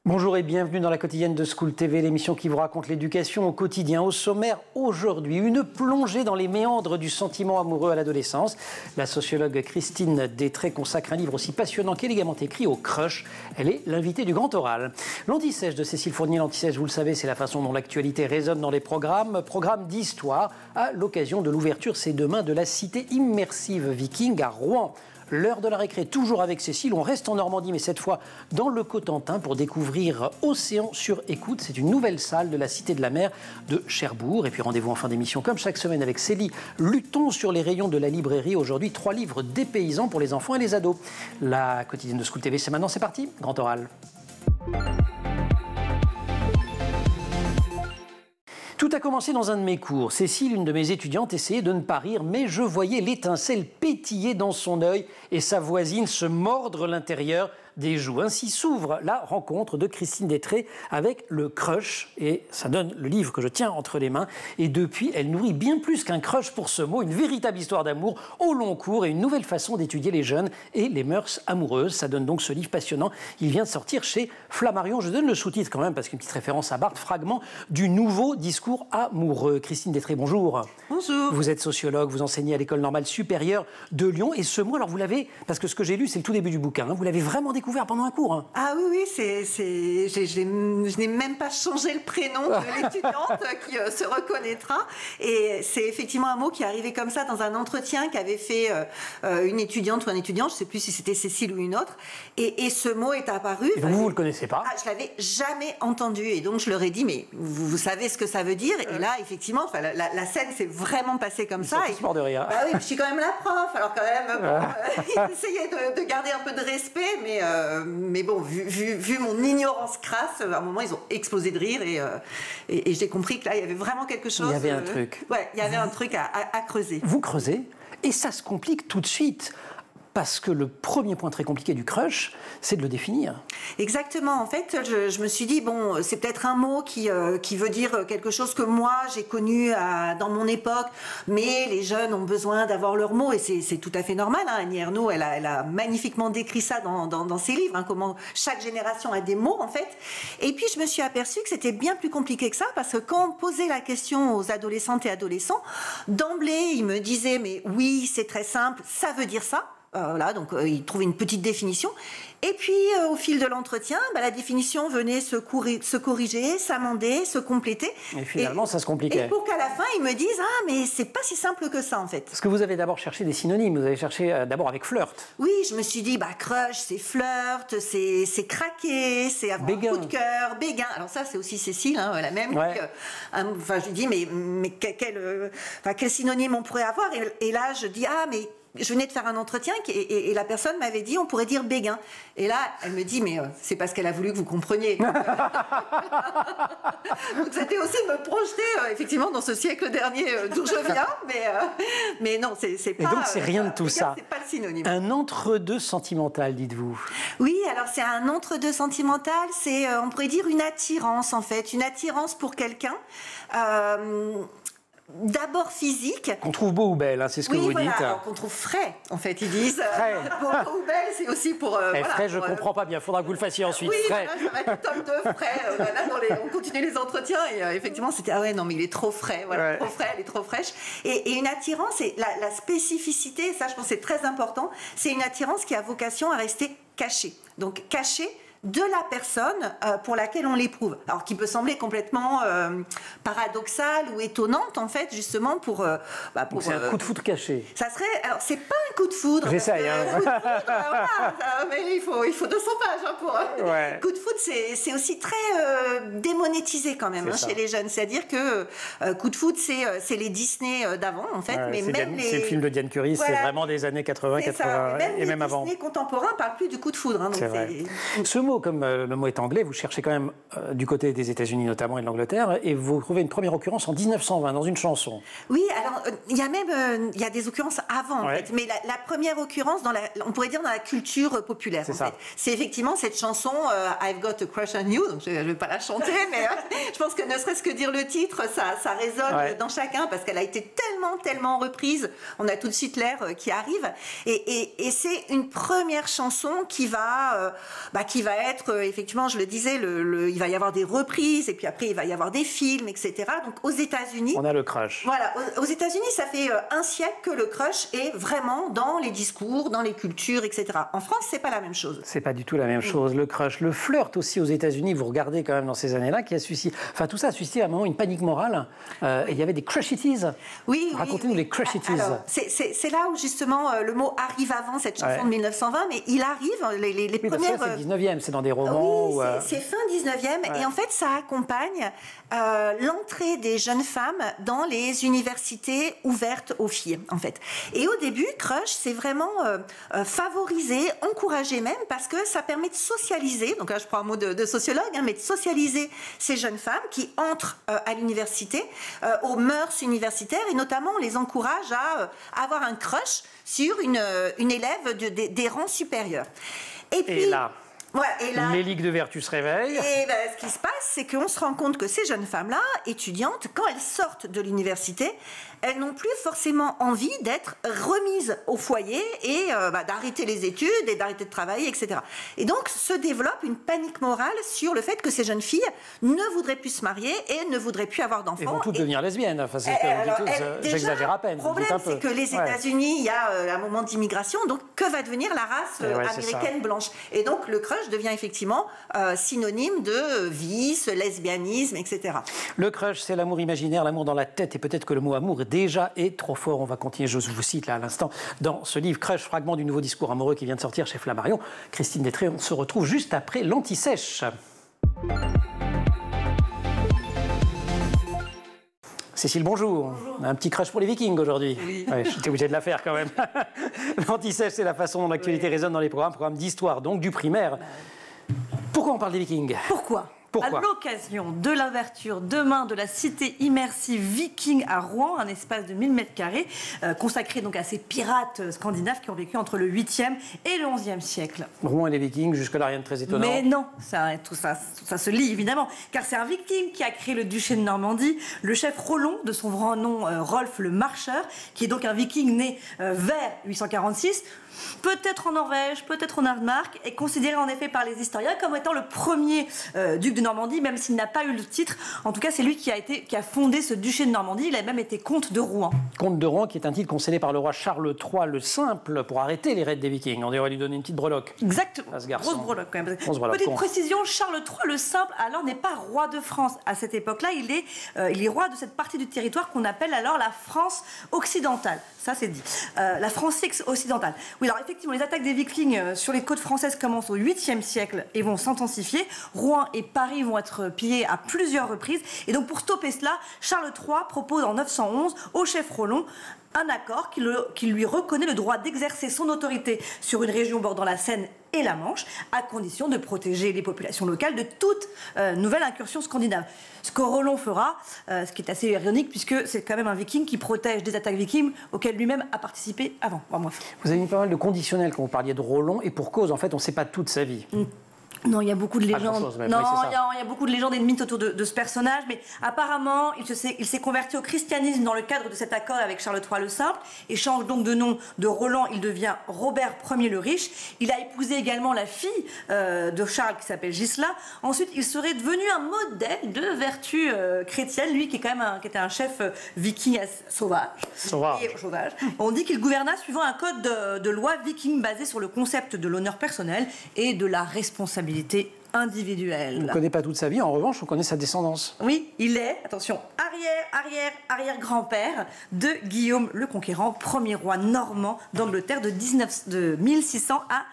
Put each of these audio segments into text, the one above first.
Bonjour et bienvenue dans la quotidienne de School TV, l'émission qui vous raconte l'éducation au quotidien. Au sommaire aujourd'hui, une plongée dans les méandres du sentiment amoureux à l'adolescence. La sociologue Christine Détré consacre un livre aussi passionnant qu'élégamment écrit au crush. Elle est l'invitée du Grand Oral. L'Anti-Sèche de Cécile Fournier. L'Anti-Sèche, vous le savez, c'est la façon dont l'actualité résonne dans les programmes. Programme d'histoire à l'occasion de l'ouverture, c'est demain, de la cité immersive viking à Rouen. L'heure de la récré, toujours avec Cécile. On reste en Normandie, mais cette fois dans le Cotentin pour découvrir Océan sur écoute. C'est une nouvelle salle de la Cité de la Mer de Cherbourg. Et puis rendez-vous en fin d'émission, comme chaque semaine, avec Célie. Luttons sur les rayons de la librairie. Aujourd'hui, 3 livres dépaysants pour les enfants et les ados. La quotidienne de School TV, c'est maintenant, c'est parti. Grand Oral. Tout a commencé dans un de mes cours. Cécile, une de mes étudiantes, essayait de ne pas rire, mais je voyais l'étincelle pétiller dans son œil et sa voisine se mordre l'intérieur des joues. Ainsi s'ouvre la rencontre de Christine Détré avec le crush, et ça donne le livre que je tiens entre les mains. Et depuis, elle nourrit bien plus qu'un crush pour ce mot, une véritable histoire d'amour au long cours et une nouvelle façon d'étudier les jeunes et les mœurs amoureuses. Ça donne donc ce livre passionnant. Il vient de sortir chez Flammarion. Je donne le sous-titre quand même parce qu'une petite référence à Barthes, fragment du nouveau discours amoureux. Christine Détré, bonjour. Bonjour. Vous êtes sociologue, vous enseignez à l'École normale supérieure de Lyon. Et ce mot, alors vous l'avez, parce que ce que j'ai lu, c'est le tout début du bouquin, vous l'avez vraiment découvert pendant un cours. Ah oui, je n'ai même pas changé le prénom de l'étudiante qui se reconnaîtra. Et c'est effectivement un mot qui est arrivé comme ça dans un entretien qu'avait fait une étudiante ou un étudiant, je ne sais plus si c'était Cécile ou une autre. Et ce mot est apparu. Et vous ne le connaissez pas? Je ne l'avais jamais entendu. Et donc je leur ai dit, mais vous savez ce que ça veut dire? Et là, effectivement, la scène s'est vraiment passée comme ça. Ils sont tous morts de rire. Bah oui, je suis quand même la prof. Alors quand même, j'essayais de garder un peu de respect, mais bon, vu mon ignorance crasse, à un moment, ils ont explosé de rire et j'ai compris que là, il y avait vraiment quelque chose. Il y avait un truc. Ouais, il y avait un truc à creuser. Vous creusez et ça se complique tout de suite. Parce que le premier point très compliqué du crush, c'est de le définir. Exactement. En fait, je me suis dit, bon, c'est peut-être un mot qui veut dire quelque chose que moi, j'ai connu dans mon époque, mais les jeunes ont besoin d'avoir leur mot, et c'est tout à fait normal. Hein. Annie Ernaux, elle a magnifiquement décrit ça dans ses livres, hein, comment chaque génération a des mots, en fait. Et puis, je me suis aperçue que c'était bien plus compliqué que ça, parce que quand on posait la question aux adolescentes et adolescents, d'emblée, ils me disaient, mais oui, c'est très simple, ça veut dire ça. Voilà, donc il trouvait une petite définition. Et puis, au fil de l'entretien, la définition venait se corriger, s'amender, se compléter. Et finalement, ça se compliquait. Et pour qu'à la fin, ils me disent « Ah, mais c'est pas si simple que ça, en fait. » Parce que vous avez d'abord cherché des synonymes. Vous avez cherché d'abord avec flirt. Oui, je me suis dit, crush, c'est flirt, c'est craquer, c'est avoir un coup de cœur, béguin. Alors ça, c'est aussi Cécile, hein, la même. Ouais. Je lui dis, mais quel synonyme on pourrait avoir? Et là, je dis, ah, mais... Je venais de faire un entretien et la personne m'avait dit on pourrait dire béguin. Et là, elle me dit mais c'est parce qu'elle a voulu que vous compreniez. Donc c'était aussi de me projeter effectivement dans ce siècle dernier d'où je viens, mais non, c'est pas. Et donc c'est rien de tout ça. C'est pas le synonyme. Un entre-deux sentimental, dites-vous. Oui, alors c'est un entre-deux sentimental. C'est on pourrait dire une attirance en fait, une attirance pour quelqu'un. D'abord physique. Qu'on trouve beau ou belle, hein, c'est ce que vous dites. Alors qu'on trouve frais, en fait, ils disent. Frais. Beau ou belle, c'est aussi pour... frais, je ne comprends pas bien, il faudra que vous le fassiez ensuite. Oui, frais. Voilà, je vais mettre le tome 2, frais. On continue les entretiens et effectivement, c'était, ah ouais, non, mais il est trop frais, voilà, ouais. Trop frais, elle est trop fraîche. Et une attirance, et la spécificité, ça, je pense, c'est très important, c'est une attirance qui a vocation à rester cachée. Donc, cachée de la personne pour laquelle on l'éprouve. Alors, qui peut sembler complètement paradoxale ou étonnante, en fait, justement, pour c'est un coup de foudre caché. Ça serait... Alors, c'est pas un coup de foudre. J'essaye, hein. Coup de foudre, voilà, mais il faut 200 pages, hein, pour... Ouais. Coup de foudre, c'est aussi très démonétisé, quand même, hein, chez les jeunes. C'est-à-dire que coup de foudre, c'est les Disney d'avant, en fait. Ouais, mais c'est le film de Diane Curie, voilà. C'est vraiment des années 80, 80 et même avant. Les Disney contemporains ne parlent plus du coup de foudre. Hein, donc ce mot rigolo, comme le mot est anglais, vous cherchez quand même du côté des États-Unis notamment et de l'Angleterre, et vous trouvez une première occurrence en 1920 dans une chanson. Oui, alors il y a même il y a des occurrences avant, en fait, mais la première occurrence, on pourrait dire dans la culture populaire. C'est effectivement cette chanson I've Got a Crush on You, donc je ne vais pas la chanter, mais je pense que ne serait-ce que dire le titre, ça résonne dans chacun, parce qu'elle a été tellement reprise, on a tout de suite l'air qui arrive, et c'est une première chanson qui va être, effectivement, je le disais, il va y avoir des reprises, et puis après il va y avoir des films, etc. Donc aux États-Unis, on a le crush. Voilà, aux États-Unis, ça fait un siècle que le crush est vraiment dans les discours, dans les cultures, etc. En France, c'est pas la même chose. C'est pas du tout la même chose. Le crush, le flirt aussi aux États-Unis, vous regardez quand même dans ces années-là, qui a suscité, enfin tout ça a suscité à un moment une panique morale. Et il y avait des crushities. Oui. Racontez-nous les crushities. C'est là où justement le mot arrive avant cette chanson de 1920, mais il arrive les premières. C'est le 19e, c'est dans des romans. Oui, c'est fin 19e, et en fait ça accompagne l'entrée des jeunes femmes dans les universités ouvertes aux filles, en fait. Et au début, crush, c'est vraiment favorisé, encouragé même, parce que ça permet de socialiser, donc là je prends un mot de sociologue, mais de socialiser ces jeunes femmes qui entrent à l'université, aux mœurs universitaires, et notamment on les encourage à avoir un crush sur une élève des rangs supérieurs. Et puis là, les ligues de vertu se réveillent. Et ce qui se passe, c'est qu'on se rend compte que ces jeunes femmes-là, étudiantes, quand elles sortent de l'université, elles n'ont plus forcément envie d'être remises au foyer et d'arrêter les études et d'arrêter de travailler, etc. Et donc se développe une panique morale sur le fait que ces jeunes filles ne voudraient plus se marier et ne voudraient plus avoir d'enfants. Et vont toutes devenir lesbiennes. Enfin, c'est ce que vous dites, j'exagère à peine. Le problème, c'est que les États-Unis, il y a un moment d'immigration, donc que va devenir la race américaine blanche? Et donc le crush devient effectivement synonyme de vice, lesbianisme, etc. Le crush, c'est l'amour imaginaire, l'amour dans la tête, et peut-être que le mot amour déjà est trop fort. On va continuer, je vous cite là à l'instant, dans ce livre Crush, fragment du nouveau discours amoureux qui vient de sortir chez Flammarion. Christine Détré, on se retrouve juste après l'Anti-Sèche. Cécile, bonjour. Bonjour. Un petit crush pour les Vikings aujourd'hui. Oui. Ouais, j'étais obligé de la faire quand même. L'Anti-Sèche, c'est la façon dont l'actualité résonne dans les programmes d'histoire, donc du primaire. Pourquoi on parle des Vikings? Pourquoi ? À l'occasion de l'ouverture demain de la cité immersive Viking à Rouen, un espace de 1000 m², consacré donc à ces pirates scandinaves qui ont vécu entre le 8e et le 11e siècle. Rouen et les Vikings, jusque-là rien de très étonnant. Mais non, tout ça se lit évidemment, car c'est un Viking qui a créé le duché de Normandie, le chef Rollon, de son vrai nom Rolf le Marcheur, qui est donc un Viking né vers 846, peut-être en Norvège, peut-être au Danemark, est considéré en effet par les historiens comme étant le premier duc de Normandie, même s'il n'a pas eu le titre. En tout cas, c'est lui qui a fondé ce duché de Normandie. Il a même été comte de Rouen. Comte de Rouen, qui est un titre concédé par le roi Charles III le Simple pour arrêter les raids des Vikings. On devrait lui donner une petite breloque. Exactement. À ce garçon. Grosse breloque quand même. Grosse breloque. Petite précision, Charles III le Simple, alors, n'est pas roi de France. À cette époque-là, il est roi de cette partie du territoire qu'on appelle alors la France occidentale. Ça, c'est dit. La France occidentale. Oui, alors effectivement, les attaques des Vikings sur les côtes françaises commencent au 8e siècle et vont s'intensifier. Rouen et Paris vont être pillés à plusieurs reprises. Et donc, pour stopper cela, Charles III propose en 911 au chef Rollon un accord qui lui reconnaît le droit d'exercer son autorité sur une région bordant la Seine et la Manche, à condition de protéger les populations locales de toute nouvelle incursion scandinave. Ce que Rollon fera, ce qui est assez ironique, puisque c'est quand même un Viking qui protège des attaques vikings auxquelles lui-même a participé avant. Vous avez mis pas mal de conditionnels quand vous parliez de Rollon, et pour cause, en fait, on ne sait pas toute sa vie. Non, il y a beaucoup de légendes. Il y a beaucoup de légendes et de mythes autour de ce personnage, mais apparemment, il s'est converti au christianisme dans le cadre de cet accord avec Charles III le Simple et change donc de nom de Roland. Il devient Robert Ier le Riche. Il a épousé également la fille de Charles qui s'appelle Gisela. Ensuite, il serait devenu un modèle de vertu chrétienne, lui qui est quand même qui était un chef viking sauvage. On dit qu'il gouverna suivant un code de loi viking basé sur le concept de l'honneur personnel et de la responsabilité individuelle. On ne connaît pas toute sa vie, en revanche, on connaît sa descendance. Oui, il est, attention, arrière-grand-père de Guillaume le Conquérant, premier roi normand d'Angleterre de 1600 à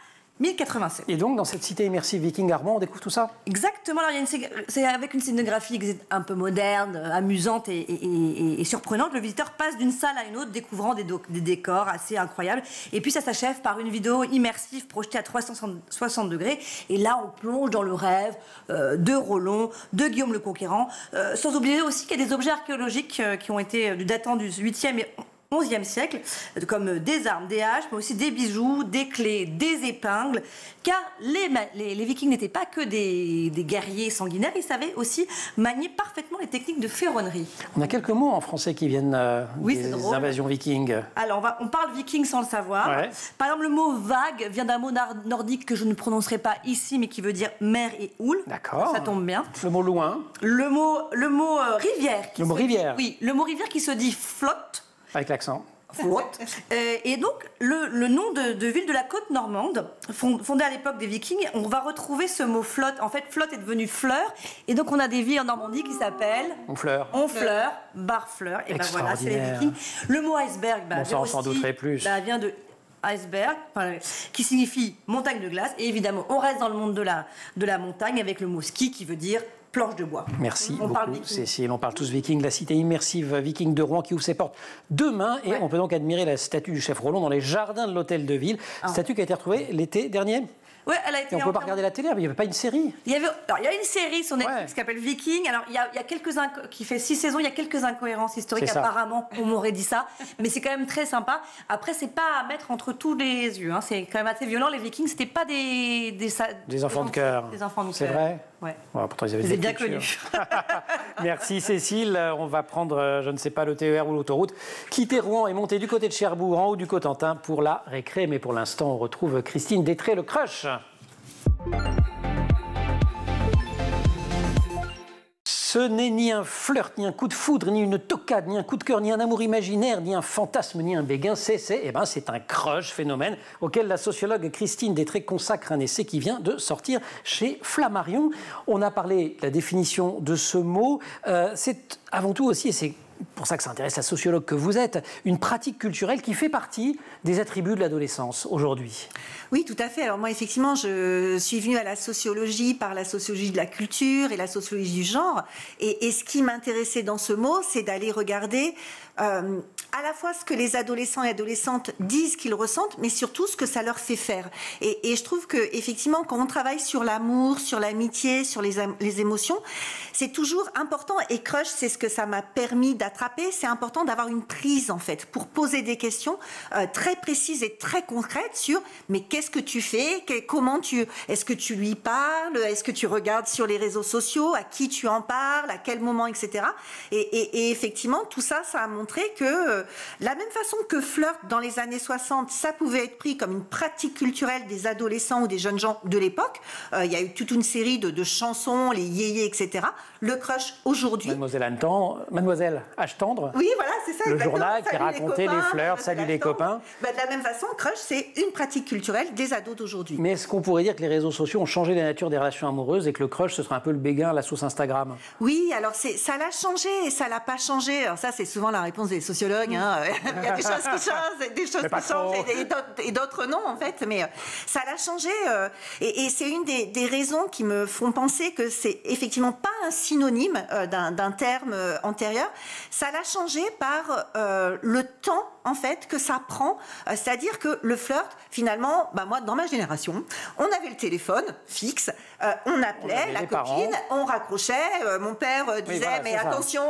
1087. Et donc, dans cette cité immersive viking Armand, on découvre tout ça? Exactement. Alors, c'est avec une scénographie un peu moderne, amusante et surprenante. Le visiteur passe d'une salle à une autre, découvrant des décors assez incroyables. Et puis, ça s'achève par une vidéo immersive projetée à 360 degrés. Et là, on plonge dans le rêve de Rollon, de Guillaume le Conquérant. Sans oublier aussi qu'il y a des objets archéologiques qui ont été datant du 8e et 11e siècle, comme des armes, des haches, mais aussi des bijoux, des clés, des épingles, car les Vikings n'étaient pas que des guerriers sanguinaires, ils savaient aussi manier parfaitement les techniques de ferronnerie. On a quelques mots en français qui viennent des invasions vikings. Alors, on parle viking sans le savoir. Ouais. Par exemple, le mot vague vient d'un mot nordique que je ne prononcerai pas ici, mais qui veut dire mer et houle. D'accord. Ça tombe bien. Le mot loin. Le mot rivière. Le mot rivière. Oui, le mot rivière qui se dit flotte. Avec l'accent. Et donc, le nom de ville de la côte normande, fondée à l'époque des Vikings, on va retrouver ce mot flotte. En fait, flotte est devenu fleur. Et donc, on a des villes en Normandie qui s'appellent Honfleur, Barfleur. Et ben voilà, c'est les Vikings. Le mot iceberg, on s'en douterait plus. Vient de iceberg, qui signifie montagne de glace. Et évidemment, on reste dans le monde de la montagne avec le mot ski qui veut dire planche de bois. Merci beaucoup, Cécile. On parle tous viking, la cité immersive viking de Rouen qui ouvre ses portes demain. Et on peut donc admirer la statue du chef Rollon dans les jardins de l'hôtel de ville. Statue qui a été retrouvée l'été dernier. Oui, elle a été. Et on ne peut pas regarder la télé, mais il n'y avait pas une série. Il y a une série sur Netflix qui s'appelle Viking. Alors, il y a qui fait 6 saisons. Il y a quelques incohérences historiques. Apparemment, on m'aurait dit ça. Mais c'est quand même très sympa. Après, c'est pas à mettre entre tous les yeux. Hein. C'est quand même assez violent. Les Vikings, c'était pas des enfants de cœur. Des enfants de cœur. C'est vrai. Ouais. Pourtant, ils avaient des bien connus. Merci Cécile. On va prendre, je ne sais pas, le TER ou l'autoroute, quitter Rouen et monter du côté de Cherbourg, en haut du Cotentin, pour la récré. Mais pour l'instant, on retrouve Christine Détré, le crush. Ce n'est ni un flirt, ni un coup de foudre, ni une tocade, ni un coup de cœur, ni un amour imaginaire, ni un fantasme, ni un béguin. C'est un crush, phénomène auquel la sociologue Christine Détré consacre un essai qui vient de sortir chez Flammarion. On a parlé de la définition de ce mot. C'est avant tout aussi, et c'est pour ça que ça intéresse la sociologue que vous êtes, une pratique culturelle qui fait partie des attributs de l'adolescence aujourd'hui. Oui, tout à fait. Alors moi, effectivement, je suis venue à la sociologie par la sociologie de la culture et la sociologie du genre. Et ce qui m'intéressait dans ce mot, c'est d'aller regarder à la fois ce que les adolescents et adolescentes disent qu'ils ressentent, mais surtout ce que ça leur fait faire. Et je trouve qu'effectivement, quand on travaille sur l'amour, sur l'amitié, sur les émotions, c'est toujours important. Et crush, c'est ce que ça m'a permis d'attraper. C'est important d'avoir une prise, en fait, pour poser des questions très précises et très concrètes sur mais qu'est-ce que tu fais, est-ce que tu lui parles, est-ce que tu regardes sur les réseaux sociaux, à qui tu en parles, à quel moment, etc. Et effectivement, tout ça, ça a montré que la même façon que flirt dans les années 60, ça pouvait être pris comme une pratique culturelle des adolescents ou des jeunes gens de l'époque. Il y a eu toute une série de chansons, les yéyés, etc. Le crush aujourd'hui. Mademoiselle H-Tendre. Oui, voilà, c'est ça. Le journal qui racontait les flirts, salut les copains. De la même façon, crush, c'est une pratique culturelle des ados d'aujourd'hui. Mais est-ce qu'on pourrait dire que les réseaux sociaux ont changé la nature des relations amoureuses et que le crush, ce serait un peu le béguin à la sauce Instagram? Oui, alors ça l'a changé et ça l'a pas changé. Alors ça, c'est souvent la réponse des sociologues. Hein. Il y a des choses qui changent, des choses qui changent et d'autres non, en fait. Mais ça l'a changé et c'est une des raisons qui me font penser que c'est effectivement pas un synonyme d'un terme antérieur. Ça l'a changé par le temps, en fait, que ça prend. C'est-à-dire que le flirt, finalement, moi, dans ma génération, on avait le téléphone fixe, on appelait la copine, on raccrochait, mon père disait mais attention,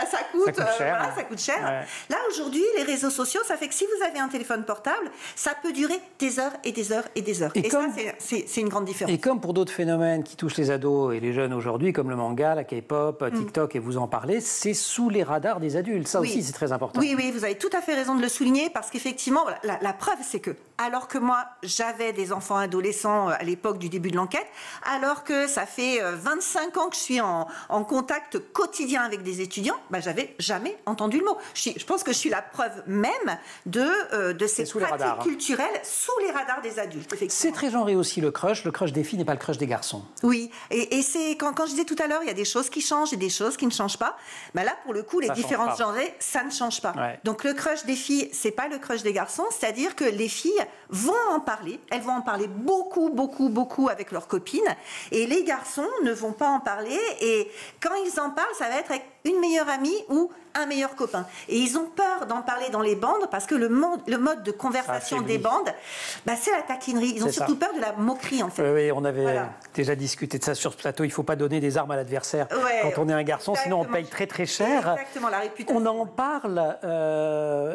ça coûte cher. Ouais. Là, aujourd'hui, les réseaux sociaux, ça fait que si vous avez un téléphone portable, ça peut durer des heures et des heures et des heures. Et ça, c'est une grande différence. Et comme pour d'autres phénomènes qui touchent les ados et les jeunes aujourd'hui, comme le manga, la K-pop, TikTok, et vous en parlez, c'est sous les radars des adultes. Ça aussi, c'est très important. Oui, vous avez tout à fait raison de le souligner, parce qu'effectivement, la preuve, c'est que, alors que moi, j'avais des enfants adolescents à l'époque du début de l'enquête, alors que ça fait 25 ans que je suis en contact quotidien avec des étudiants, j'avais jamais entendu le mot. Je pense que je suis la preuve même de ces pratiques culturelles sous les radars des adultes. C'est très genré aussi le crush. Le crush des filles n'est pas le crush des garçons. Oui, et c'est quand je disais tout à l'heure, il y a des choses qui changent et des choses qui ne changent pas. Là, pour le coup, les différences genrées, ça ne change pas. Ouais. Donc le crush des filles, c'est pas le crush des garçons, c'est-à-dire que les filles vont en parler. Elles vont en parler beaucoup, beaucoup, beaucoup avec leurs copines. Et les garçons ne vont pas en parler. Et quand ils en parlent, ça va être avec une meilleure amie ou un meilleur copain. Et ils ont peur d'en parler dans les bandes parce que le mode de conversation des bandes, c'est la taquinerie. Ils ont surtout peur de la moquerie, en fait. Oui, on avait déjà discuté de ça sur ce plateau. Il ne faut pas donner des armes à l'adversaire quand on est un garçon, sinon on paye très très cher. Exactement, la réputation. On en parle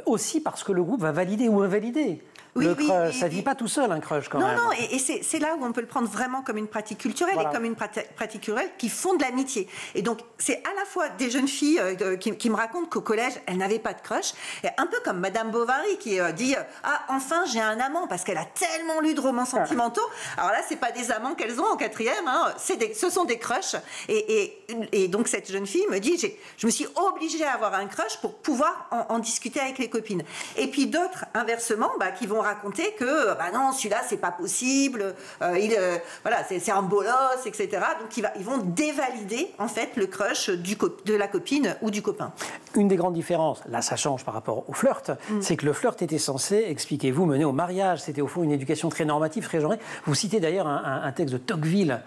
aussi parce que le groupe va valider ou invalider. Le crush, ça ne vit pas tout seul, un crush, quand même. Non, et c'est là où on peut le prendre vraiment comme une pratique culturelle et comme une pratique culturelle qui font de l'amitié. Et donc, c'est à la fois des jeunes filles qui me racontent qu'au collège, elles n'avaient pas de crush, et un peu comme Madame Bovary qui dit « Ah, enfin, j'ai un amant », parce qu'elle a tellement lu de romans sentimentaux. Alors là, ce n'est pas des amants qu'elles ont en quatrième, ce sont des crushs. Et donc, cette jeune fille me dit « Je me suis obligée à avoir un crush pour pouvoir en discuter avec les copines ». Et puis d'autres, inversement, qui vont raconter que non, celui-là c'est pas possible, c'est un bolos, etc. Donc ils vont dévalider en fait le crush de la copine ou du copain. Une des grandes différences, là ça change par rapport au flirt, c'est que le flirt était censé, expliquez-vous, mener au mariage. C'était au fond une éducation très normative, très genrée. Vous citez d'ailleurs un texte de Tocqueville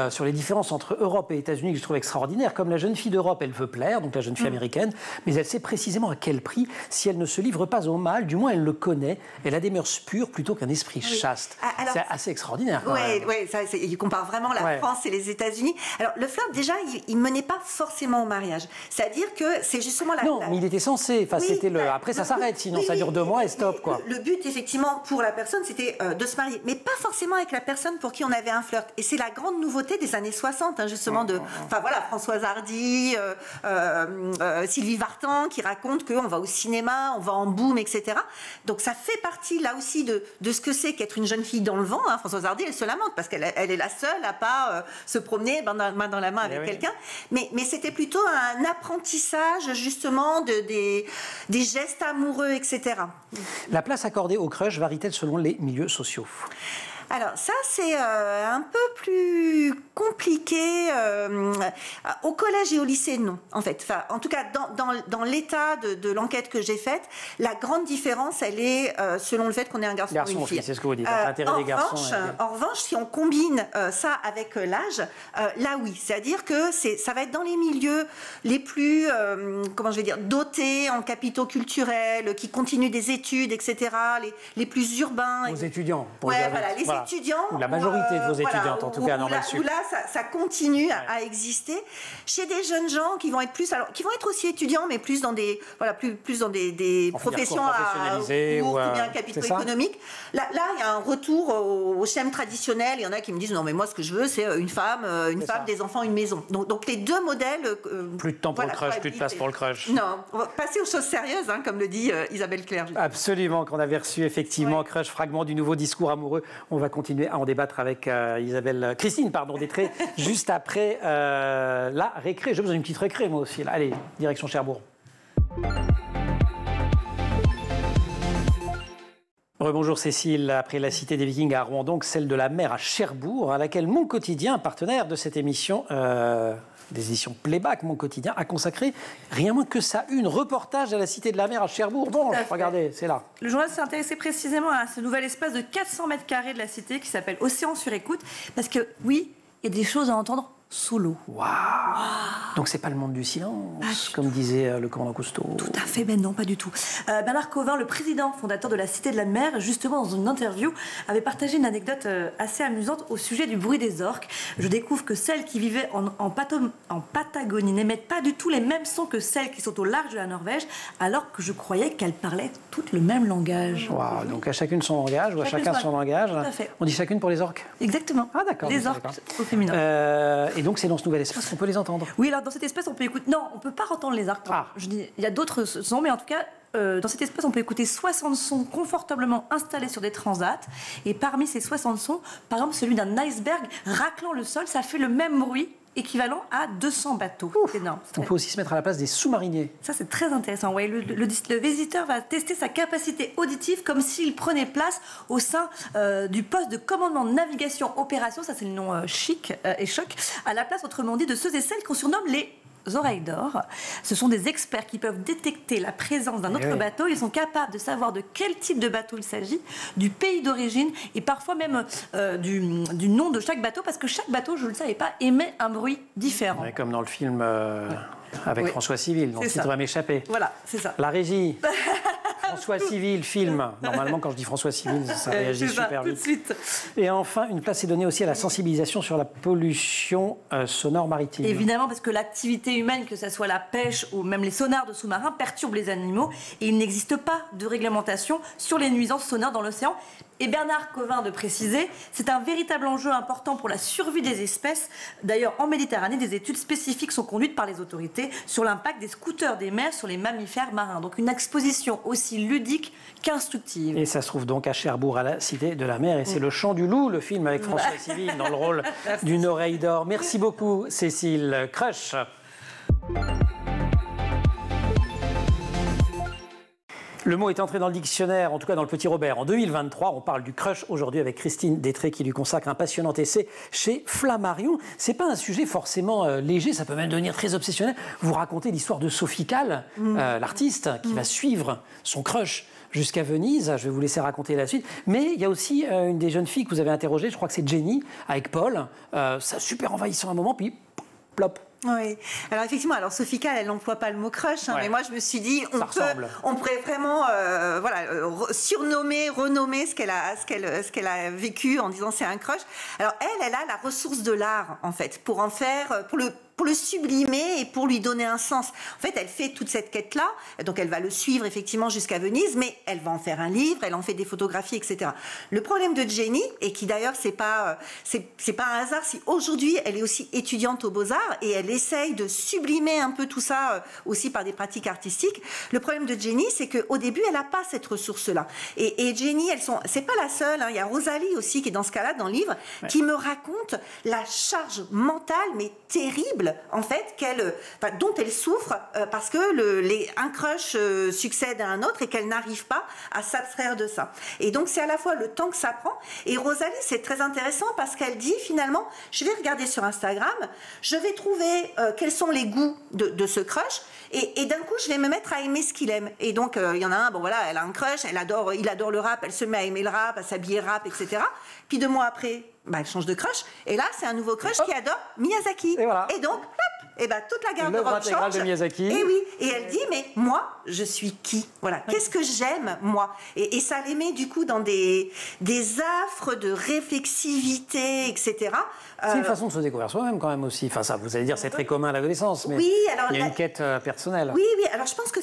sur les différences entre Europe et États-Unis que je trouve extraordinaire. Comme la jeune fille d'Europe, elle veut plaire, donc la jeune fille américaine, mais elle sait précisément à quel prix. Si elle ne se livre pas au mal, du moins elle le connaît, elle a des mœurs pures plutôt qu'un esprit chaste. Alors, c'est assez extraordinaire. Il compare vraiment la France et les États-Unis. Alors le flirt, déjà, il ne menait pas forcément au mariage. C'est-à-dire que c'est justement Non, mais il était censé. Après, ça s'arrête, sinon ça dure 2 mois et stop, quoi. Le but, effectivement, pour la personne, c'était de se marier, mais pas forcément avec la personne pour qui on avait un flirt. Et c'est la grande nouveauté des années 60, justement, Françoise Hardy, Sylvie Vartan, qui racontent qu'on va au cinéma, on va en boum, etc. Donc ça fait partie, là aussi, de ce que c'est qu'être une jeune fille dans le vent. Françoise Hardy, elle se lamente parce qu'elle est la seule à pas se promener main dans la main avec quelqu'un. Mais c'était plutôt un apprentissage, justement, des gestes amoureux, etc. La place accordée au crush varie-t-elle selon les milieux sociaux ? Alors ça, c'est un peu plus compliqué. Au collège et au lycée, non, en fait. En tout cas, dans l'état de l'enquête que j'ai faite, la grande différence, elle est selon le fait qu'on est un garçon ou une fille. C'est ce que vous dites, l'intérêt des garçons. En revanche, si on combine ça avec l'âge, là oui. C'est-à-dire que ça va être dans les milieux les plus, dotés en capitaux culturels, qui continuent des études, etc., les plus urbains. Aux étudiants, pour les étudiants, ou la majorité de vos étudiantes, en tout cas, Normal Sup. Où là, ça continue à exister. Chez des jeunes gens qui vont être qui vont être aussi étudiants, mais plus dans des, plus dans des professions à ou bien capitaux économiques. Là, il y a un retour au schème traditionnel. Il y en a qui me disent non, mais moi, ce que je veux, c'est une femme, des enfants, une maison. Donc les deux modèles. Plus de temps pour le crush, plus de place pour le crush. Non, on va passer aux choses sérieuses, comme le dit Isabelle Claire. Absolument, qu'on avait reçu effectivement crush, fragment du nouveau discours amoureux. On va continuer à en débattre avec Christine Détré, juste après la récré. J'ai besoin d'une petite récré, moi aussi. Là. Allez, direction Cherbourg. Rebonjour Cécile, après la cité des Vikings à Rouen, donc celle de la mer à Cherbourg, à laquelle Mon Quotidien, partenaire de cette émission des éditions Playback, Mon Quotidien, a consacré rien moins que ça, une reportage à la cité de la mer à Cherbourg. Bon, regardez, c'est là. Le journal s'est intéressé précisément à ce nouvel espace de 400 mètres carrés de la cité qui s'appelle Océan sur écoute, parce que oui, il y a des choses à entendre sous l'eau. Waouh. Donc c'est pas le monde du silence, comme disait le commandant Cousteau. Tout à fait, ben non, pas du tout. Bernard Covin, le président fondateur de la Cité de la Mer, justement dans une interview, avait partagé une anecdote assez amusante au sujet du bruit des orques. Je découvre que celles qui vivaient en Patagonie n'émettent pas du tout les mêmes sons que celles qui sont au large de la Norvège, alors que je croyais qu'elles parlaient toutes le même langage. Waouh, donc à chacune son langage, ou à chacun son langage. Tout à fait. On dit chacune pour les orques ? Exactement. Ah d'accord. Les orques au féminin. Et donc c'est dans ce nouvel espace qu'on peut les entendre. Oui, alors dans cet espace on peut écouter... Non, on ne peut pas entendre les orques. Je dis, il y a d'autres sons, mais en tout cas, dans cet espace on peut écouter 60 sons confortablement installés sur des transats. Et parmi ces 60 sons, par exemple celui d'un iceberg raclant le sol, ça fait le même bruit équivalent à 200 bateaux. C'est énorme. On peut aussi se mettre à la place des sous-mariniers. Ça, c'est très intéressant. Ouais, le visiteur va tester sa capacité auditive comme s'il prenait place au sein du poste de commandement de navigation opération, ça c'est le nom chic et choc, à la place, autrement dit, de ceux et celles qu'on surnomme les oreilles d'or. Ce sont des experts qui peuvent détecter la présence d'un autre bateau. Ils sont capables de savoir de quel type de bateau il s'agit, du pays d'origine et parfois même du nom de chaque bateau, parce que chaque bateau, je ne le savais pas, émet un bruit différent. Ouais, comme dans le film avec François Civil, dont le titre va m'échapper. Voilà, c'est ça. La régie. François Civil, film. Normalement, quand je dis François Civil, ça réagit super vite. Tout de suite. Et enfin, une place est donnée aussi à la sensibilisation sur la pollution sonore maritime. Évidemment, parce que l'activité humaine, que ce soit la pêche ou même les sonars de sous-marins, perturbe les animaux. Et il n'existe pas de réglementation sur les nuisances sonores dans l'océan. Et Bernard Covin de préciser, c'est un véritable enjeu important pour la survie des espèces. D'ailleurs, en Méditerranée, des études spécifiques sont conduites par les autorités sur l'impact des scooters des mers sur les mammifères marins. Donc une exposition aussi ludique qu'instructive. Et ça se trouve donc à Cherbourg, à la Cité de la Mer. Et c'est Le Chant du Loup, le film avec François Civil dans le rôle d'une oreille d'or. Merci beaucoup, Cécile. Crush. Le mot est entré dans le dictionnaire, en tout cas dans le Petit Robert. En 2023, on parle du crush aujourd'hui avec Christine Détré qui lui consacre un passionnant essai chez Flammarion. C'est pas un sujet forcément léger, ça peut même devenir très obsessionnel. Vous racontez l'histoire de Sophie Calle, l'artiste, qui va suivre son crush jusqu'à Venise. Je vais vous laisser raconter la suite. Mais il y a aussi une des jeunes filles que vous avez interrogées, je crois que c'est Jenny, avec Paul. C'est super envahissant à un moment, puis plop. Oui. Alors effectivement, Sophie Calle, elle n'emploie pas le mot crush, mais moi je me suis dit, on pourrait vraiment surnommer, renommer ce qu'elle a vécu en disant c'est un crush. Alors elle a la ressource de l'art en fait pour en faire, pour le sublimer et pour lui donner un sens. En fait, elle fait toute cette quête-là, donc elle va le suivre effectivement jusqu'à Venise, mais elle va en faire un livre, elle en fait des photographies, etc. Le problème de Jenny, et qui d'ailleurs c'est pas un hasard si aujourd'hui elle est aussi étudiante aux Beaux-Arts et elle essaye de sublimer un peu tout ça aussi par des pratiques artistiques. Le problème de Jenny, c'est qu'au début elle n'a pas cette ressource-là. Et Jenny, c'est pas la seule, il y a Rosalie aussi qui est dans ce cas-là dans le livre, qui me raconte la charge mentale mais terrible en fait dont elle souffre parce que un crush succède à un autre et qu'elle n'arrive pas à s'abstraire de ça. Et donc c'est à la fois le temps que ça prend, et Rosalie, c'est très intéressant parce qu'elle dit finalement, je vais regarder sur Instagram, je vais trouver quels sont les goûts de ce crush, et d'un coup je vais me mettre à aimer ce qu'il aime. Et donc il y en a un, elle a un crush, il adore le rap, elle se met à aimer le rap, à s'habiller rap, etc. Puis 2 mois après, elle change de crush, et là c'est un nouveau crush qui adore Miyazaki. Et voilà. Et donc, toute la garde-robe change. De Miyazaki. Et oui, et elle dit, mais moi, je suis qui? Voilà, qu'est-ce que j'aime, moi? Et ça les met du coup dans des affres de réflexivité, etc. C'est une façon de se découvrir soi-même quand même aussi. Enfin ça, vous allez dire, c'est très commun à l'adolescence, mais oui, alors, il y a une quête personnelle. Oui, alors je pense que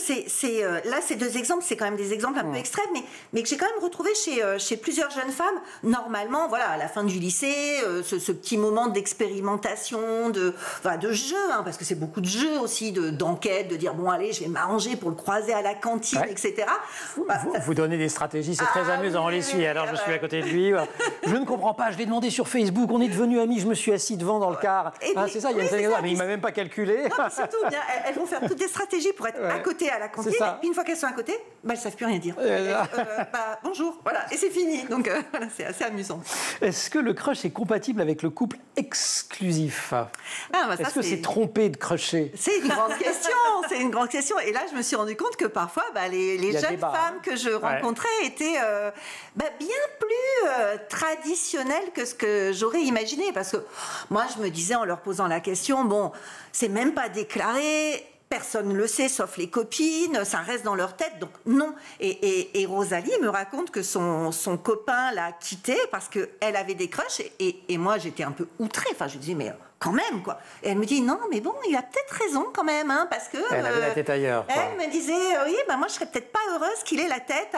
là, ces 2 exemples, c'est quand même des exemples un peu extrêmes, mais que j'ai quand même retrouvé chez plusieurs jeunes femmes. Normalement, à la fin du lycée, ce petit moment d'expérimentation, de jeu, parce que c'est beaucoup de jeux aussi, d'enquête, de dire, bon allez, je vais m'arranger pour le croiser à la cantine, etc. Vous donnez des stratégies, c'est très amusant, on les suit. Alors je suis à côté de lui, je ne comprends pas, je l'ai demandé sur Facebook, on est devenus amis, je me suis assis devant dans le car. C'est ça, il y a une série, mais il m'a même pas calculé. Non, surtout, elles vont faire toutes des stratégies pour être à côté à la cantine, et puis une fois qu'elles sont à côté, elles ne savent plus rien dire. Bonjour, et c'est fini. Donc c'est assez amusant. Est-ce que le crush est compatible avec le couple exclusif? Est-ce que c'est trompé de crusher? C'est une grande question, et là je me suis rendu compte que parfois les jeunes femmes que je rencontrais étaient bien plus traditionnelles que ce que j'aurais imaginé, parce que moi je me disais en leur posant la question, c'est même pas déclaré, personne ne le sait sauf les copines, ça reste dans leur tête, donc non. Et Rosalie me raconte que son copain l'a quittée parce qu'elle avait des crushs, et moi j'étais un peu outrée, je disais mais quand même quoi. Et elle me dit non mais bon, il a peut-être raison quand même, parce que elle avait la tête ailleurs, quoi. Elle me disait oui, moi je serais peut-être pas heureuse qu'il ait la tête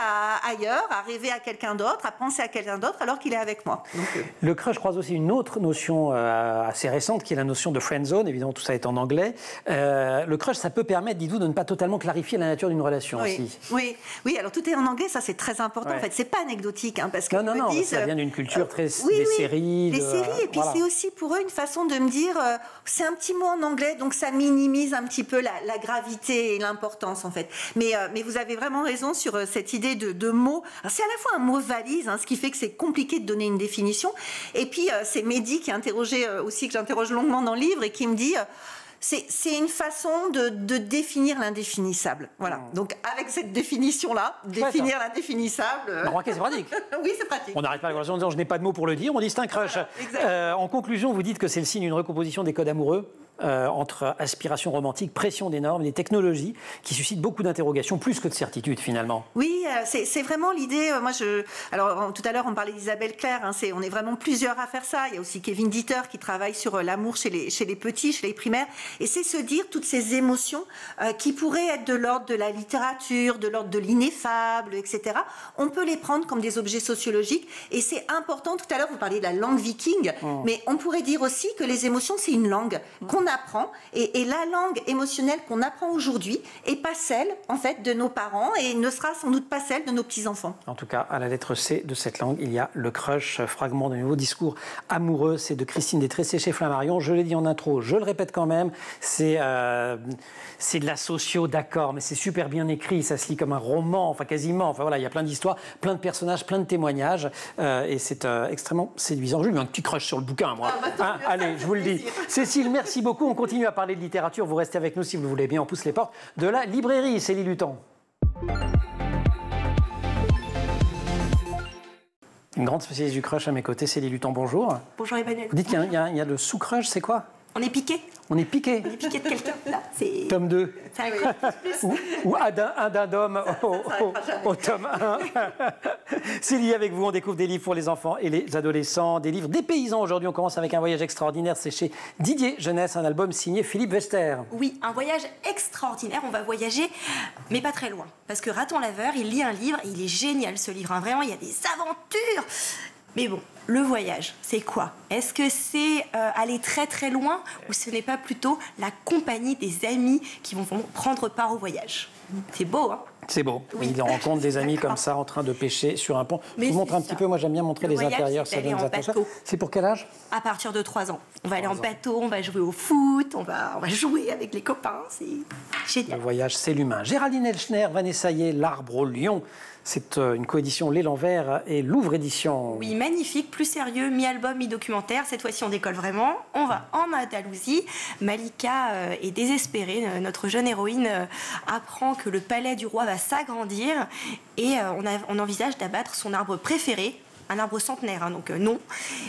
ailleurs, à rêver à quelqu'un d'autre, à penser à quelqu'un d'autre alors qu'il est avec moi. Donc, le crush croise aussi une autre notion assez récente qui est la notion de friend zone. Évidemment tout ça est en anglais. Le crush, ça peut permettre, dites-vous, de ne pas totalement clarifier la nature d'une relation aussi. Oui, alors tout est en anglais, ça c'est très important. En fait, c'est pas anecdotique, parce que non, ça vient d'une culture très des séries. Les séries, et puis c'est aussi pour eux une façon de me dire, c'est un petit mot en anglais, donc ça minimise un petit peu la gravité et l'importance en fait. Mais vous avez vraiment raison sur cette idée de mots. Alors, c'est à la fois un mot valise, ce qui fait que c'est compliqué de donner une définition. Et puis c'est Mehdi qui est interrogé aussi, que j'interroge longuement dans le livre, et qui me dit c'est une façon de définir l'indéfinissable. Voilà. Donc, avec cette définition-là, définir l'indéfinissable... Remarquez, c'est pratique. Oui, c'est pratique. On n'arrête pas la conversation en disant « je n'ai pas de mots pour le dire », on dit « c'est un crush ». En conclusion, vous dites que c'est le signe d'une recomposition des codes amoureux entre aspiration romantique, pression des normes, des technologies qui suscitent beaucoup d'interrogations, plus que de certitudes finalement. Oui, c'est vraiment l'idée. Alors tout à l'heure on parlait d'Isabelle Claire. On est vraiment plusieurs à faire ça. Il y a aussi Kevin Dieter qui travaille sur l'amour chez les petits, chez les primaires. Et c'est se dire toutes ces émotions qui pourraient être de l'ordre de la littérature, de l'ordre de l'ineffable, etc. On peut les prendre comme des objets sociologiques. Et c'est important. Tout à l'heure vous parliez de la langue viking, mais on pourrait dire aussi que les émotions c'est une langue qu'on apprend, et la langue émotionnelle qu'on apprend aujourd'hui est pas celle en fait de nos parents et ne sera sans doute pas celle de nos petits-enfants. En tout cas, à la lettre C de cette langue, il y a le crush, fragment de nouveau discours amoureux. C'est de Christine Détressé chez Flammarion. Je l'ai dit en intro, je le répète quand même, c'est de la socio, d'accord, mais c'est super bien écrit, ça se lit comme un roman, enfin quasiment. Enfin voilà, il y a plein d'histoires, plein de personnages, plein de témoignages, et c'est extrêmement séduisant. J'ai eu un petit crush sur le bouquin, moi. Allez, je vous le dis. Cécile, merci beaucoup. On continue à parler de littérature. Vous restez avec nous si vous le voulez bien. On pousse les portes de la librairie. Célie Luton. Une grande spécialiste du crush à mes côtés, Célie Luton. Bonjour. Bonjour Emmanuel. Vous dites qu'il y a le sous-crush, c'est quoi? On est piqué. On est piqué. On est piqué de quelqu'un. Là, c'est... Tome 2. Ça, oui. Ou un d'homme au tome 1. Célie, avec vous, on découvre des livres pour les enfants et les adolescents, des livres des paysans. Aujourd'hui, on commence avec un voyage extraordinaire. C'est chez Didier Jeunesse, un album signé Philippe Wester. Oui, un voyage extraordinaire. On va voyager, mais pas très loin. Parce que Raton Laveur, il lit un livre, et il est génial ce livre. Hein. Vraiment, il y a des aventures. Mais bon, le voyage, c'est quoi? Est-ce que c'est aller très très loin ou ce n'est pas plutôt la compagnie des amis qui vont prendre part au voyage? C'est beau, hein? C'est beau. Oui. Il rencontre des amis comme ça en train de pêcher sur un pont. Mais je vous montre un c'est petit ça. peu. Moi, j'aime bien montrer Le les voyage, intérieurs. c'est Ça d'aller donne des en atmosphères. bateau. C'est pour quel âge? À partir de 3 ans. On va aller en bateau, on va jouer au foot, on va jouer avec les copains. C'est Le génial. voyage, c'est l'humain. Géraldine Elchner, Vanessa Yeh, L'Arbre au Lion. C'est une coédition L'Élan Vert et Louvre Édition. Oui, magnifique, plus sérieux, mi-album, mi-documentaire. Cette fois-ci, on décolle vraiment. On va en Andalousie. Malika est désespérée. Notre jeune héroïne apprend que le palais du roi va s'agrandir et on envisage d'abattre son arbre préféré, un arbre centenaire, hein, donc non.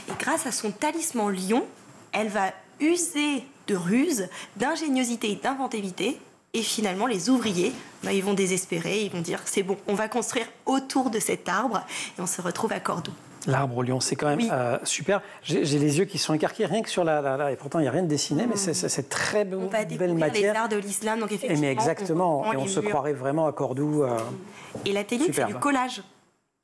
Et grâce à son talisman lion, elle va user de ruse, d'ingéniosité et d'inventivité. Et finalement, les ouvriers, ils vont désespérer, ils vont dire c'est bon, on va construire autour de cet arbre et on se retrouve à Cordoue. L'Arbre au Lion, c'est quand même Oui. Super. J'ai les yeux qui sont écarquillés, rien que sur et pourtant il n'y a rien de dessiné, mais c'est très On va belle découvrir les matière. arts de l'islam, donc Et effectivement. mais exactement, et on les se murs. croirait vraiment à Cordoue. Et la technique, c'est Superbe. du collage,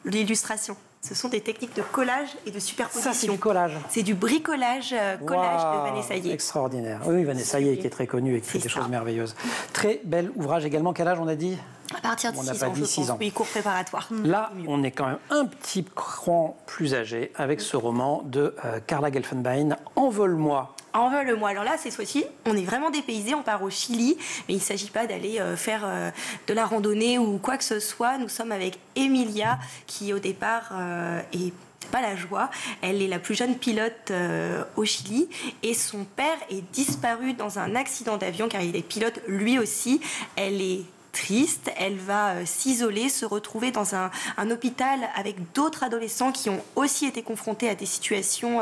l'illustration. Ce sont des techniques de collage et de superposition. Ça, c'est du collage. C'est du bricolage, collage de Waouh, Vanessa Yeh. extraordinaire. Oui, Vanessa Yeh, qui est très connue et qui fait C'est des ça. choses merveilleuses. Très bel ouvrage également. Quel âge on a dit? À partir de On n'a 6 pas ans, dit je 6 pense. ans. Oui, cours préparatoire. Là, on est quand même un petit cran plus âgé avec ce roman de Carla Gelfenbein, Envole-moi. Envole-moi. Alors là, cette fois-ci, on est vraiment dépaysé. On part au Chili, mais il ne s'agit pas d'aller faire de la randonnée ou quoi que ce soit. Nous sommes avec Emilia, qui au départ est pas la joie. Elle est la plus jeune pilote au Chili et son père est disparu dans un accident d'avion car il est pilote lui aussi. Elle est triste, elle va s'isoler, se retrouver dans un hôpital avec d'autres adolescents qui ont aussi été confrontés à des situations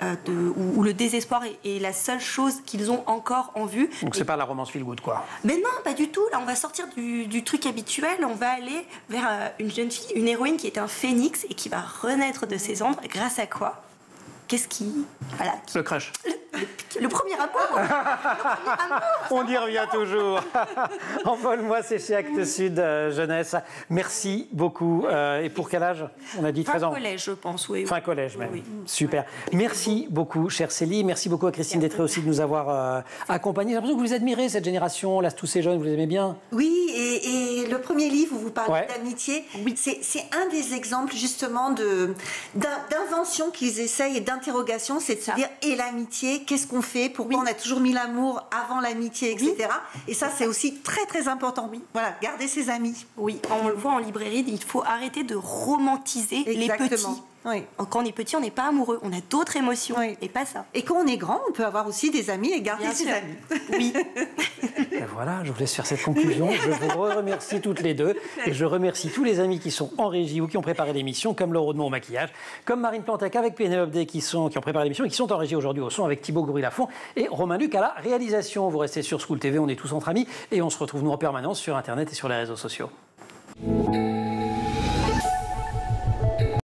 où le désespoir est la seule chose qu'ils ont encore en vue. Donc c'est pas la romance feel good, quoi. Mais non, pas du tout. Là, on va sortir du truc habituel. On va aller vers une jeune fille, une héroïne qui est un phénix et qui va renaître de ses cendres. Grâce à quoi? Qu'est-ce qui... Voilà. Le crush. Le premier amour. On y revient toujours. Envole-moi, c'est chez Actes Sud Jeunesse. Merci beaucoup. Et pour quel âge? On a dit 13 Fin ans. collège, je pense, oui. Fin collège même. Oui. Super. Merci beaucoup, chère Célie. Merci beaucoup à Christine Détré aussi de nous avoir accompagnés. J'ai l'impression que vous admirez cette génération, là, tous ces jeunes, vous les aimez bien. Oui, et le premier livre où vous parlez Ouais. d'amitié, c'est un des exemples justement d'invention qu'ils essayent et d'interrogation, c'est de se dire, et l'amitié, qu'est-ce qu'on fait? Pourquoi on a toujours mis l'amour avant l'amitié, etc. Et ça, c'est aussi très très important. Voilà, garder ses amis. Oui, on le voit en librairie, il faut arrêter de romantiser les Exactement. petits. Oui. Quand on est petit, on n'est pas amoureux, on a d'autres émotions, Oui. et pas ça. Et quand on est grand, on peut avoir aussi des amis et garder Bien ses sûr. amis. Oui. Et voilà, je vous laisse faire cette conclusion. Je vous remercie toutes les deux et je remercie tous les amis qui sont en régie ou qui ont préparé l'émission, comme Laure Audemont au maquillage, comme Marine Plantac avec Pénélope Day qui ont préparé l'émission et qui sont en régie aujourd'hui au son avec Thibaut Goury-Lafont et Romain Luc à la réalisation. Vous restez sur School TV, on est tous entre amis et on se retrouve nous en permanence sur Internet et sur les réseaux sociaux.